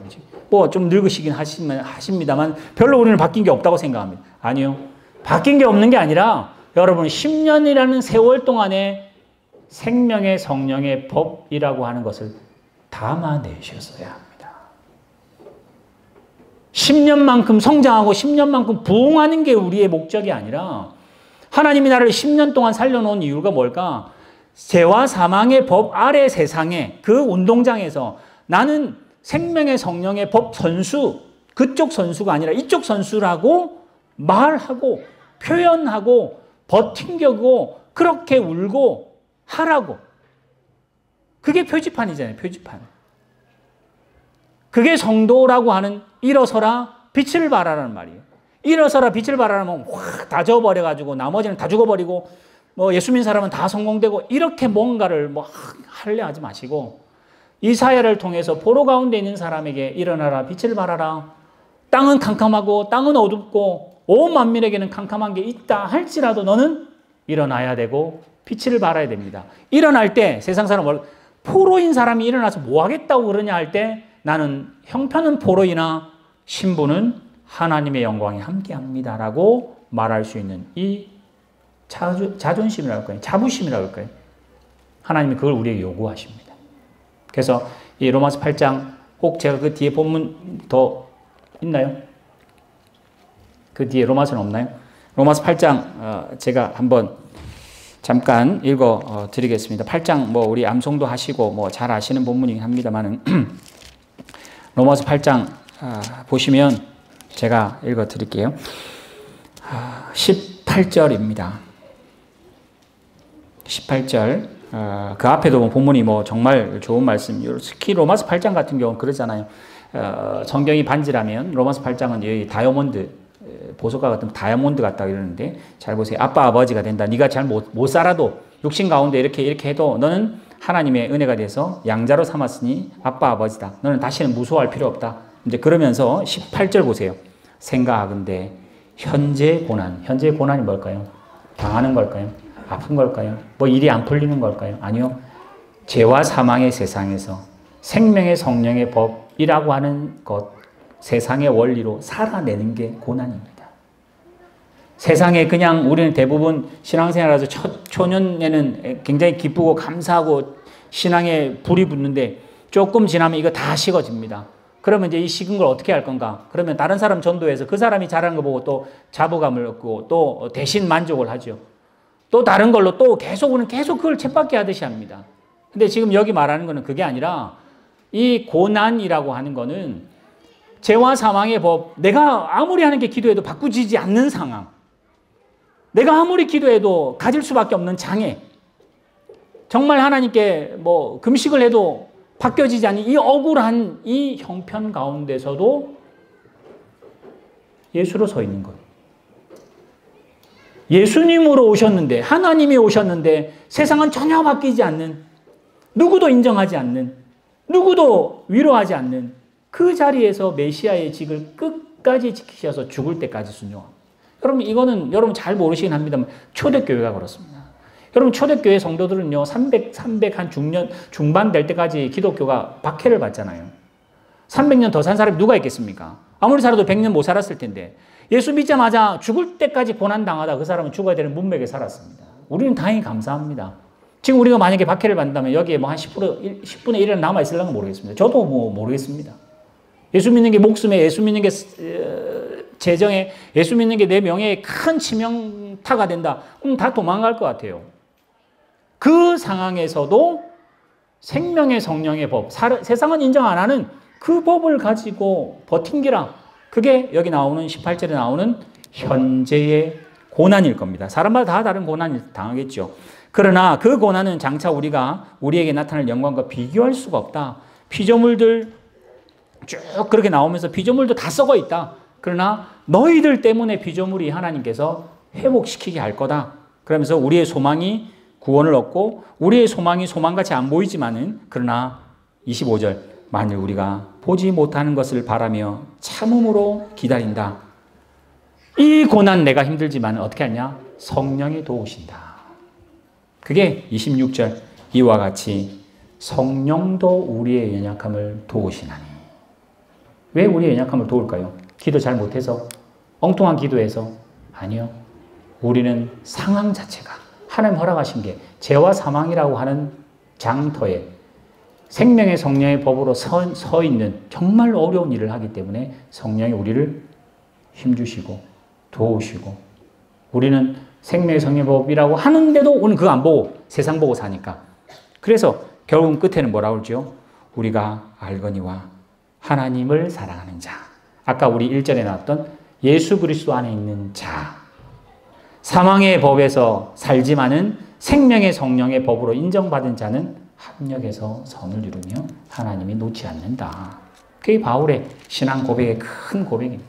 S1: 뭐 좀 늙으시긴 하십니다만 별로 우리는 바뀐 게 없다고 생각합니다. 아니요. 바뀐 게 없는 게 아니라 여러분 10년이라는 세월 동안에 생명의 성령의 법이라고 하는 것을 담아내셨어야 합니다. 10년만큼 성장하고 10년만큼 부흥하는 게 우리의 목적이 아니라 하나님이 나를 10년 동안 살려놓은 이유가 뭘까? 죄와 사망의 법 아래 세상에 그 운동장에서 나는 생명의 성령의 법 선수, 그쪽 선수가 아니라 이쪽 선수라고 말하고 표현하고 버팅겨고 그렇게 울고 하라고. 그게 표지판이잖아요. 표지판. 그게 성도라고 하는 일어서라 빛을 발하라는 말이에요. 일어서라 빛을 발하라면 확 다 져버려가지고 나머지는 다 죽어버리고 뭐 예수 믿는 사람은 다 성공되고 이렇게 뭔가를 뭐 하려 하지 마시고 이사야를 통해서 포로 가운데 있는 사람에게 일어나라 빛을 발하라. 땅은 캄캄하고 땅은 어둡고 온 만민에게는 캄캄한 게 있다 할지라도 너는 일어나야 되고 빛을 발하야 됩니다. 일어날 때 세상 사람 포로인 사람이 일어나서 뭐 하겠다고 그러냐 할 때 나는 형편은 포로이나 신분은 하나님의 영광이 함께합니다라고 말할 수 있는 이 자존심이라고 할까요? 자부심이라고 할까요? 하나님이 그걸 우리에게 요구하십니다. 그래서 이 로마서 8장 혹 제가 그 뒤에 본문 더 있나요? 그 뒤에 로마서는 없나요? 로마서 8장 제가 한번 잠깐 읽어 드리겠습니다. 8장 뭐 우리 암송도 하시고 뭐 잘 아시는 본문이긴 합니다만은 로마서 8장 보시면 제가 읽어 드릴게요. 18절입니다. 18절. 그 앞에도 본문이 뭐 정말 좋은 말씀. 특히 로마서 8장 같은 경우는 그러잖아요. 성경이 반지라면 로마서 8장은 여기 다이아몬드 보석과 같은 다이아몬드 같다 이러는데 잘 보세요. 아빠 아버지가 된다. 네가 잘 못 살아도 육신 가운데 이렇게 해도 너는 하나님의 은혜가 돼서 양자로 삼았으니 아빠 아버지다. 너는 다시는 무서워할 필요 없다. 이제 그러면서 18절 보세요. 생각하건대 현재 고난이 뭘까요? 당하는 걸까요? 아픈 걸까요? 뭐 일이 안 풀리는 걸까요? 아니요. 죄와 사망의 세상에서 생명의 성령의 법이라고 하는 것, 세상의 원리로 살아내는 게 고난입니다. 세상에 그냥 우리는 대부분 신앙생활에서 초년에는 굉장히 기쁘고 감사하고 신앙에 불이 붙는데 조금 지나면 이거 다 식어집니다. 그러면 이제 이 식은 걸 어떻게 할 건가? 그러면 다른 사람 전도해서 그 사람이 잘하는 거 보고 또 자부감을 얻고 또 대신 만족을 하죠. 또 다른 걸로 또 우리는 계속 그걸 쳇바퀴 하듯이 합니다. 근데 지금 여기 말하는 거는 그게 아니라 이 고난이라고 하는 거는 죄와 사망의 법, 내가 아무리 하는 게 기도해도 바꾸지지 않는 상황, 내가 아무리 기도해도 가질 수밖에 없는 장애, 정말 하나님께 뭐 금식을 해도 바뀌어지지 않는 이 억울한 이 형편 가운데서도 예수로 서 있는 거예요. 예수님으로 오셨는데, 하나님이 오셨는데 세상은 전혀 바뀌지 않는, 누구도 인정하지 않는, 누구도 위로하지 않는 그 자리에서 메시아의 직을 끝까지 지키셔서 죽을 때까지 순종합니다. 여러분 이거는 여러분 잘 모르시긴 합니다만 초대교회가 그렇습니다. 여러분 초대교회 성도들은요 300 한 중반 될 때까지 기독교가 박해를 받잖아요. 300년 더 산 사람이 누가 있겠습니까? 아무리 살아도 100년 못 살았을 텐데 예수 믿자마자 죽을 때까지 고난당하다 그 사람은 죽어야 되는 문맥에 살았습니다. 우리는 다행히 감사합니다. 지금 우리가 만약에 박해를 받는다면 여기에 뭐 한 10분의 1은 남아있을려나 모르겠습니다. 저도 뭐 모르겠습니다. 예수 믿는 게 목숨에, 예수 믿는 게 재정에, 예수 믿는 게 내 명예에 큰 치명타가 된다. 그럼 다 도망갈 것 같아요. 그 상황에서도 생명의 성령의 법, 세상은 인정 안 하는 그 법을 가지고 버틴기라. 그게 여기 나오는 18절에 나오는 현재의 고난일 겁니다. 사람마다 다 다른 고난을 당하겠죠. 그러나 그 고난은 장차 우리에게 나타날 영광과 비교할 수가 없다. 피조물들 쭉 그렇게 나오면서 피조물도 다 썩어 있다. 그러나 너희들 때문에 피조물이 하나님께서 회복시키게 할 거다. 그러면서 우리의 소망이 구원을 얻고 우리의 소망이 소망같이 안 보이지만은 그러나 25절 만일 우리가 보지 못하는 것을 바라며 참음으로 기다린다. 이 고난 내가 힘들지만 어떻게 하냐? 성령이 도우신다. 그게 26절 이와 같이 성령도 우리의 연약함을 도우시나니. 왜 우리의 연약함을 도울까요? 기도 잘 못해서? 엉뚱한 기도해서? 아니요. 우리는 상황 자체가 하나님 허락하신 게 죄와 사망이라고 하는 장터에 생명의 성령의 법으로 서 있는 정말 어려운 일을 하기 때문에 성령이 우리를 힘주시고 도우시고 우리는 생명의 성령의 법이라고 하는데도 우리는 그거 안 보고 세상 보고 사니까. 그래서 결국은 끝에는 뭐라고 그러죠? 우리가 알거니와 하나님을 사랑하는 자. 아까 우리 1절에 나왔던 예수 그리스도 안에 있는 자. 사망의 법에서 살지만은 생명의 성령의 법으로 인정받은 자는 합력해서 선을 이루며 하나님이 놓지 않는다. 그게 바울의 신앙 고백의 큰 고백입니다.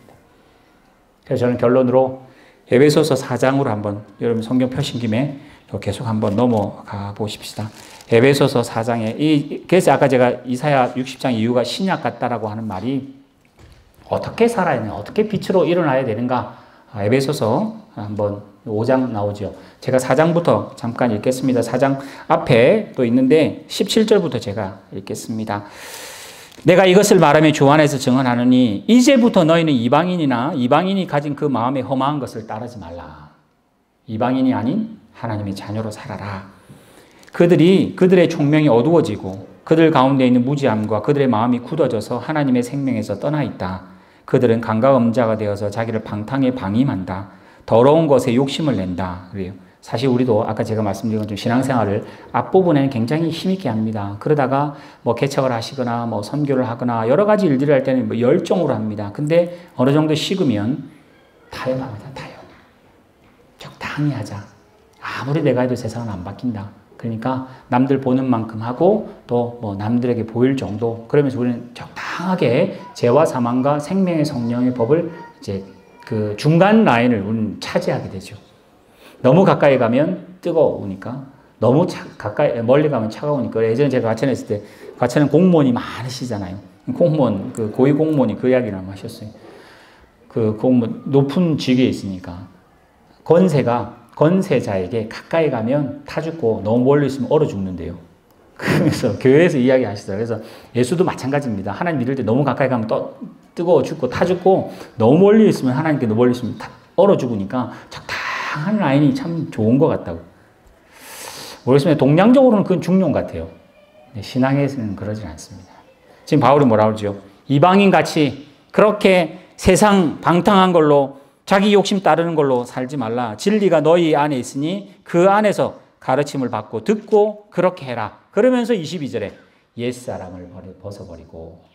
S1: 그래서 저는 결론으로 에베소서 4장으로 한번 여러분 성경 펴신 김에 계속 한번 넘어가 보십시다. 에베소서 4장에 그래서 아까 제가 이사야 60장 이유가 신약 같다라고 하는 말이 어떻게 살아야 되나, 어떻게 빛으로 일어나야 되는가. 에베소서 한번 5장 나오죠. 제가 4장부터 잠깐 읽겠습니다. 4장 앞에 또 있는데 17절부터 제가 읽겠습니다. 내가 이것을 말하며 주 안에서 증언하노니 이제부터 너희는 이방인이 가진 그 마음에 허망한 것을 따르지 말라. 이방인이 아닌 하나님의 자녀로 살아라. 그들의 총명이 어두워지고 그들 가운데 있는 무지함과 그들의 마음이 굳어져서 하나님의 생명에서 떠나 있다. 그들은 감각음자가 되어서 자기를 방탕에 방임한다. 더러운 것에 욕심을 낸다. 그래요. 사실 우리도 아까 제가 말씀드린 것처럼 신앙생활을 앞부분에는 굉장히 힘있게 합니다. 그러다가 뭐 개척을 하시거나 뭐 선교를 하거나 여러 가지 일들을 할 때는 뭐 열정으로 합니다. 근데 어느 정도 식으면 타협합니다. 타협. 적당히 하자. 아무리 내가 해도 세상은 안 바뀐다. 그러니까 남들 보는 만큼 하고 또 뭐 남들에게 보일 정도. 그러면서 우리는 적당하게 죄와 사망과 생명의 성령의 법을 이제 그 중간 라인을 우리는 차지하게 되죠. 너무 가까이 가면 뜨거우니까, 너무 가까이, 멀리 가면 차가우니까. 예전에 제가 과천에 있을 때, 과천은 공무원이 많으시잖아요. 공무원, 그 고위 공무원이 그 이야기를 한번 하셨어요. 그 공무원, 높은 직위에 있으니까, 권세자에게 가까이 가면 타 죽고 너무 멀리 있으면 얼어 죽는데요. 그래서 교회에서 이야기 하시더라고요. 그래서 예수도 마찬가지입니다. 하나님 믿을 때 너무 가까이 가면 뜨거워 죽고 타 죽고, 너무 멀리 있으면, 하나님께 너무 멀리 있으면 얼어 죽으니까 적당한 라인이 참 좋은 것 같다고. 모르겠습니다. 동양적으로는 그건 중용 같아요. 신앙에서는 그러지 않습니다. 지금 바울이 뭐라고 그러죠? 이방인같이 그렇게 세상 방탕한 걸로, 자기 욕심 따르는 걸로 살지 말라. 진리가 너희 안에 있으니 그 안에서 가르침을 받고 듣고 그렇게 해라. 그러면서 22절에 옛사람을 벗어버리고,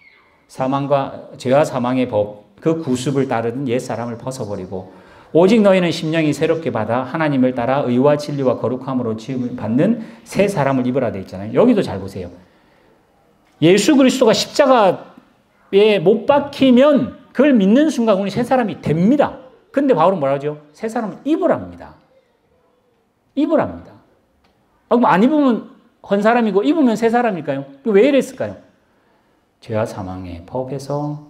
S1: 죄와 사망의 법, 그 구습을 따르는 옛사람을 벗어버리고, 오직 너희는 심령이 새롭게 받아 하나님을 따라 의와 진리와 거룩함으로 지음을 받는 새 사람을 입으라 돼 있잖아요. 여기도 잘 보세요. 예수 그리스도가 십자가에 못 박히면 그걸 믿는 순간 우리 새 사람이 됩니다. 근데 바울은 뭐라 하죠? 새 사람을 입으랍니다. 입으랍니다. 그럼 안 입으면 헌 사람이고 입으면 새 사람일까요? 왜 이랬을까요? 죄와 사망의 법에서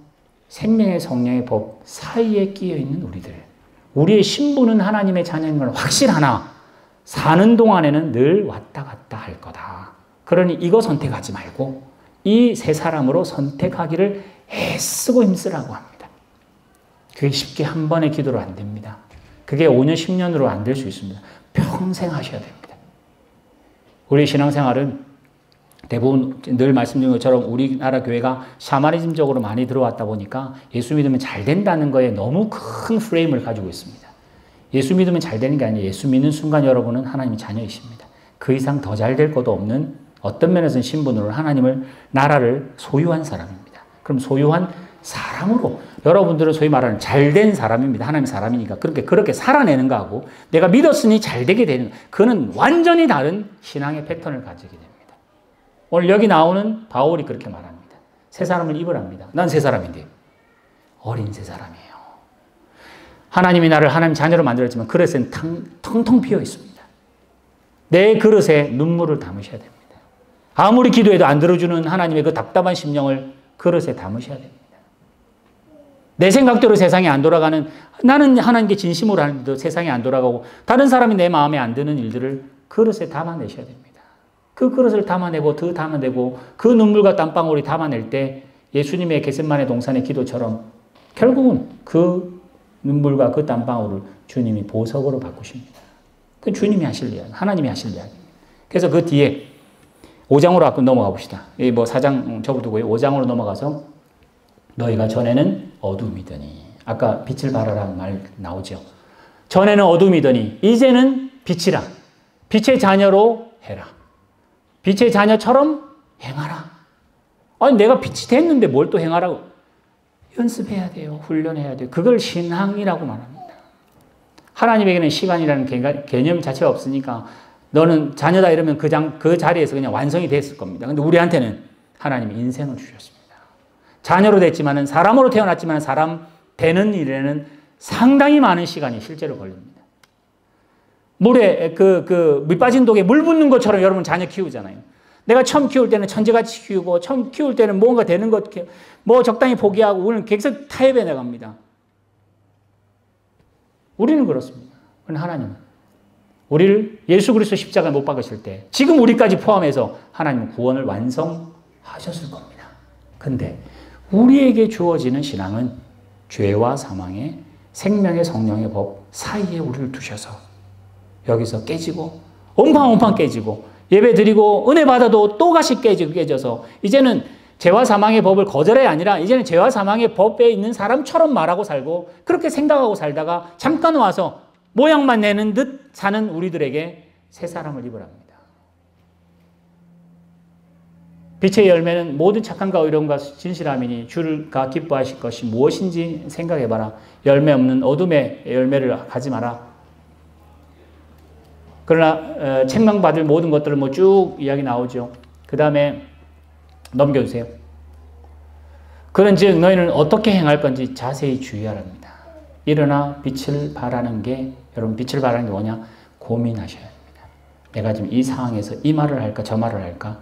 S1: 생명의 성령의 법 사이에 끼어 있는 우리들. 우리의 신분은 하나님의 자녀인 걸 확실하나 사는 동안에는 늘 왔다 갔다 할 거다. 그러니 이거 선택하지 말고 이 새 사람으로 선택하기를 애쓰고 힘쓰라고 합니다. 그게 쉽게 한 번의 기도로 안 됩니다. 그게 5년, 10년으로 안 될 수 있습니다. 평생 하셔야 됩니다. 우리 신앙생활은 대부분 늘 말씀드린 것처럼 우리나라 교회가 샤머니즘적으로 많이 들어왔다 보니까 예수 믿으면 잘 된다는 거에 너무 큰 프레임을 가지고 있습니다. 예수 믿으면 잘 되는 게 아니에요. 예수 믿는 순간 여러분은 하나님의 자녀이십니다. 그 이상 더 잘 될 것도 없는, 어떤 면에서는 신분으로 하나님을, 나라를 소유한 사람입니다. 그럼 소유한 사람으로 여러분들은 소위 말하는 잘된 사람입니다. 하나님 사람이니까 그렇게 살아내는 거하고 내가 믿었으니 잘 되게 되는, 그는 완전히 다른 신앙의 패턴을 가지게 됩니다. 오늘 여기 나오는 바울이 그렇게 말합니다. 새 사람을 입으랍니다. 난 새 사람인데 어린 새 사람이에요. 하나님이 나를 하나님 자녀로 만들었지만 그릇엔 텅텅 비어 있습니다. 내 그릇에 눈물을 담으셔야 됩니다. 아무리 기도해도 안 들어주는 하나님의 그 답답한 심령을 그릇에 담으셔야 됩니다. 내 생각대로 세상이 안 돌아가는, 나는 하나님께 진심으로 하는데도 세상이 안 돌아가고 다른 사람이 내 마음에 안 드는 일들을 그릇에 담아내셔야 됩니다. 그 그릇을 담아내고 더 담아내고 그 눈물과 땀방울이 담아낼 때 예수님의 겟세마네 동산의 기도처럼 결국은 그 눈물과 그 땀방울을 주님이 보석으로 바꾸십니다. 그 주님이 하실 이야기, 하나님이 하실 이야기입니다. 그래서 그 뒤에 5장으로 앞으로 넘어가 봅시다. 뭐 4장 접어두고요. 5장으로 넘어가서 너희가 전에는 어둠이더니, 아까 빛을 발하라는 말 나오죠. 전에는 어둠이더니 이제는 빛이라. 빛의 자녀로 해라. 빛의 자녀처럼 행하라. 아니 내가 빛이 됐는데 뭘 또 행하라고. 연습해야 돼요. 훈련해야 돼요. 그걸 신앙이라고 말합니다. 하나님에게는 시간이라는 개념 자체가 없으니까 너는 자녀다 이러면 그 자리에서 그냥 완성이 됐을 겁니다. 근데 우리한테는 하나님이 인생을 주셨습니다. 자녀로 됐지만은, 사람으로 태어났지만 사람 되는 일에는 상당히 많은 시간이 실제로 걸립니다. 물에 밑 빠진 독에 물 붓는 것처럼 여러분 자녀 키우잖아요. 내가 처음 키울 때는 천재같이 키우고, 처음 키울 때는 뭔가 되는 것, 뭐 적당히 포기하고, 우리는 계속 타협해 나갑니다. 우리는 그렇습니다. 그러나 하나님은 우리를 예수 그리스도 십자가에 못 박으실 때 지금 우리까지 포함해서 하나님은 구원을 완성하셨을 겁니다. 근데 우리에게 주어지는 신앙은 죄와 사망의 생명의 성령의 법 사이에 우리를 두셔서 여기서 깨지고 옴팡옴팡 깨지고 예배 드리고 은혜 받아도 또다시 깨져서 이제는 죄와 사망의 법을 거절해야 아니라 이제는 죄와 사망의 법에 있는 사람처럼 말하고 살고 그렇게 생각하고 살다가 잠깐 와서 모양만 내는 듯 사는 우리들에게 새 사람을 입으랍니다. 빛의 열매는 모든 착함과 의로움과 진실함이니 주가 기뻐하실 것이 무엇인지 생각해봐라. 열매 없는 어둠의 열매를 가지 마라. 그러나 책망받을 모든 것들을 뭐 쭉 이야기 나오죠. 그 다음에 넘겨주세요. 그런즉 너희는 어떻게 행할 건지 자세히 주의하랍니다. 일어나 빛을 발하는 게, 여러분 빛을 발하는 게 뭐냐? 고민하셔야 합니다. 내가 지금 이 상황에서 이 말을 할까 저 말을 할까?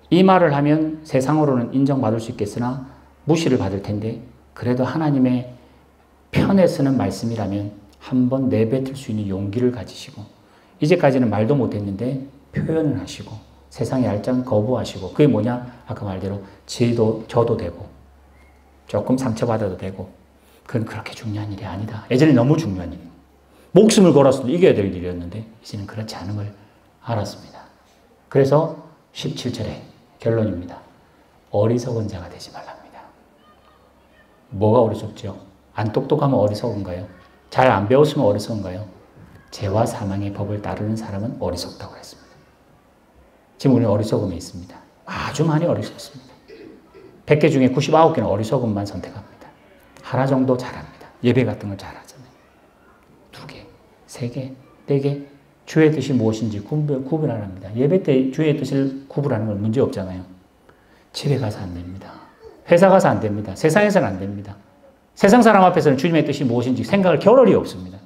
S1: 이 말을 하면 세상으로는 인정받을 수 있겠으나 무시를 받을 텐데, 그래도 하나님의 편에 쓰는 말씀이라면 한번 내뱉을 수 있는 용기를 가지시고, 이제까지는 말도 못했는데 표현을 하시고, 세상의 알짱 거부하시고, 그게 뭐냐? 아까 말대로 저도 되고 조금 상처받아도 되고, 그건 그렇게 중요한 일이 아니다. 예전에 너무 중요한 일, 목숨을 걸어서도 이겨야 될 일이었는데 이제는 그렇지 않은 걸 알았습니다. 그래서 17절에 결론입니다. 어리석은 자가 되지 말랍니다. 뭐가 어리석죠? 안 똑똑하면 어리석은가요? 잘 안 배웠으면 어리석은가요? 죄와 사망의 법을 따르는 사람은 어리석다고 했습니다. 지금 우리는 어리석음에 있습니다. 아주 많이 어리석습니다. 100개 중에 99개는 어리석음만 선택합니다. 하나 정도 잘합니다. 예배 같은 걸 잘하잖아요. 2개, 3개, 4개. 주의 뜻이 무엇인지 구분 안 합니다. 예배 때 주의 뜻을 구분하는 건 문제 없잖아요. 집에 가서 안 됩니다. 회사 가서 안 됩니다. 세상에서는 안 됩니다. 세상 사람 앞에서는 주님의 뜻이 무엇인지 생각할 겨를이 없습니다.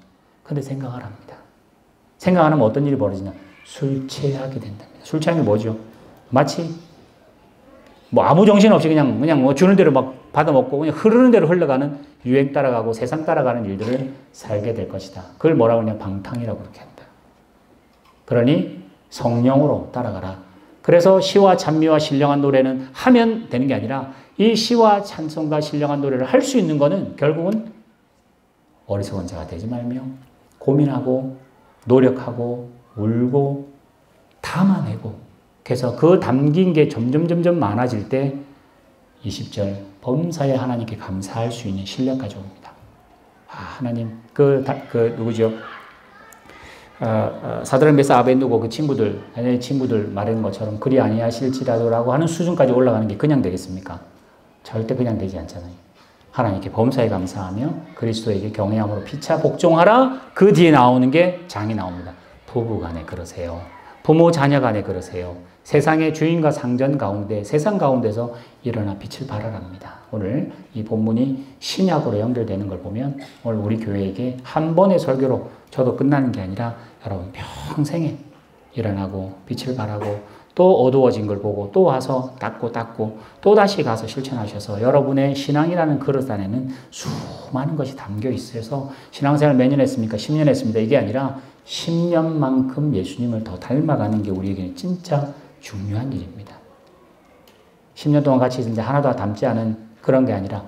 S1: 근데 생각을 합니다. 생각 안 하면 어떤 일이 벌어지냐? 술 취하게 된답니다. 술 취한 게 뭐죠? 마치 뭐 아무 정신 없이 그냥 뭐 주는 대로 막 받아먹고 그냥 흐르는 대로 흘러가는, 유행 따라가고 세상 따라가는 일들을 살게 될 것이다. 그걸 뭐라고 그냥 방탕이라고 그렇게 한다. 그러니 성령으로 따라가라. 그래서 시와 찬미와 신령한 노래는 하면 되는 게 아니라, 이 시와 찬송과 신령한 노래를 할 수 있는 것은 결국은 어리석은 자가 되지 말며 고민하고 노력하고 울고 담아내고, 그래서 그 담긴 게 점점 많아질 때 20절 범사에 하나님께 감사할 수 있는 신뢰까지 옵니다. 하나님, 누구죠? 사드락 메사 아벤누고 그 친구들, 자녀의 친구들 말한 것처럼 그리 아니하실지라도라고 하는 수준까지 올라가는 게 그냥 되겠습니까? 절대 그냥 되지 않잖아요. 하나님께 범사에 감사하며 그리스도에게 경외함으로 피차 복종하라. 그 뒤에 나오는 게 장이 나옵니다. 부부 간에 그러세요. 부모 자녀 간에 그러세요. 세상의 주인과 상전 가운데, 세상 가운데서 일어나 빛을 발하랍니다. 오늘 이 본문이 신약으로 연결되는 걸 보면 오늘 우리 교회에게 한 번의 설교로 저도 끝나는 게 아니라 여러분 평생에 일어나고 빛을 발하고, 또 어두워진 걸 보고 또 와서 닦고 또 다시 가서 실천하셔서 여러분의 신앙이라는 그릇 안에는 수많은 것이 담겨 있어서, 신앙생활 몇 년 했습니까? 10년 했습니다. 이게 아니라 10년만큼 예수님을 더 닮아가는 게 우리에게는 진짜 중요한 일입니다. 10년 동안 같이 이제 하나도 닮지 않은 그런 게 아니라,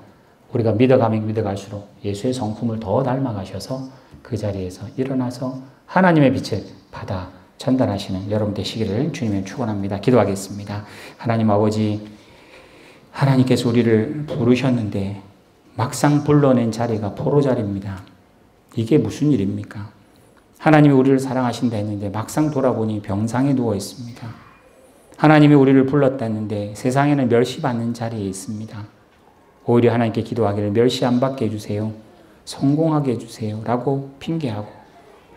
S1: 우리가 믿어가면 믿어갈수록 예수의 성품을 더 닮아가셔서 그 자리에서 일어나서 하나님의 빛을 받아 전달하시는 여러분 되시기를 주님의 축원합니다. 기도하겠습니다. 하나님 아버지, 하나님께서 우리를 부르셨는데 막상 불러낸 자리가 포로 자리입니다. 이게 무슨 일입니까? 하나님이 우리를 사랑하신다 했는데 막상 돌아보니 병상에 누워 있습니다. 하나님이 우리를 불렀다 했는데 세상에는 멸시받는 자리에 있습니다. 오히려 하나님께 기도하기를 멸시 안 받게 해주세요. 성공하게 해주세요. 라고 핑계하고,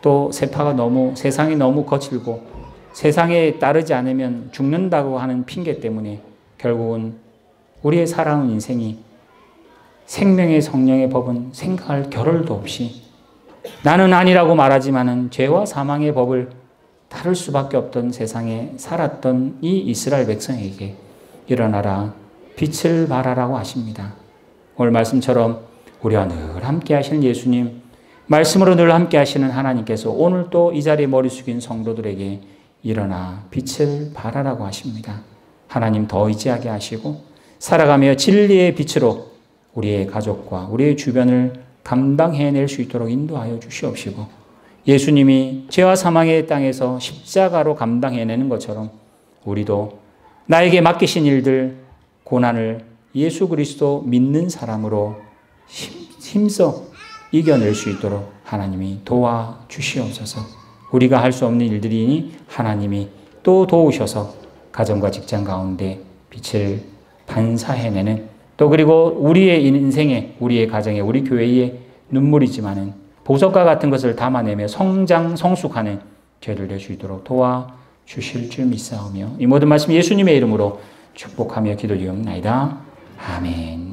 S1: 또 세상이 너무 거칠고 세상에 따르지 않으면 죽는다고 하는 핑계 때문에 결국은 우리의 살아온 인생이 생명의 성령의 법은 생각할 겨를도 없이, 나는 아니라고 말하지만은 죄와 사망의 법을 다룰 수밖에 없던 세상에 살았던 이 이스라엘 백성에게 일어나라, 빛을 발하라고 하십니다. 오늘 말씀처럼 우리와 늘 함께 하시는 예수님, 말씀으로 늘 함께 하시는 하나님께서 오늘 또 이 자리에 머리 숙인 성도들에게 일어나 빛을 발하라고 하십니다. 하나님 더 의지하게 하시고 살아가며 진리의 빛으로 우리의 가족과 우리의 주변을 감당해낼 수 있도록 인도하여 주시옵시고, 예수님이 죄와 사망의 땅에서 십자가로 감당해내는 것처럼 우리도 나에게 맡기신 일들, 고난을 예수 그리스도 믿는 사람으로 힘써 이겨낼 수 있도록 하나님이 도와주시옵소서. 우리가 할 수 없는 일들이니 하나님이 또 도우셔서 가정과 직장 가운데 빛을 반사해내는, 또 그리고 우리의 인생에, 우리의 가정에, 우리 교회에 눈물이지만은 보석과 같은 것을 담아내며 성숙하는 죄를 낼 수 있도록 도와주실 줄 믿사오며, 이 모든 말씀 예수님의 이름으로 축복하며 기도드리옵나이다. 아멘.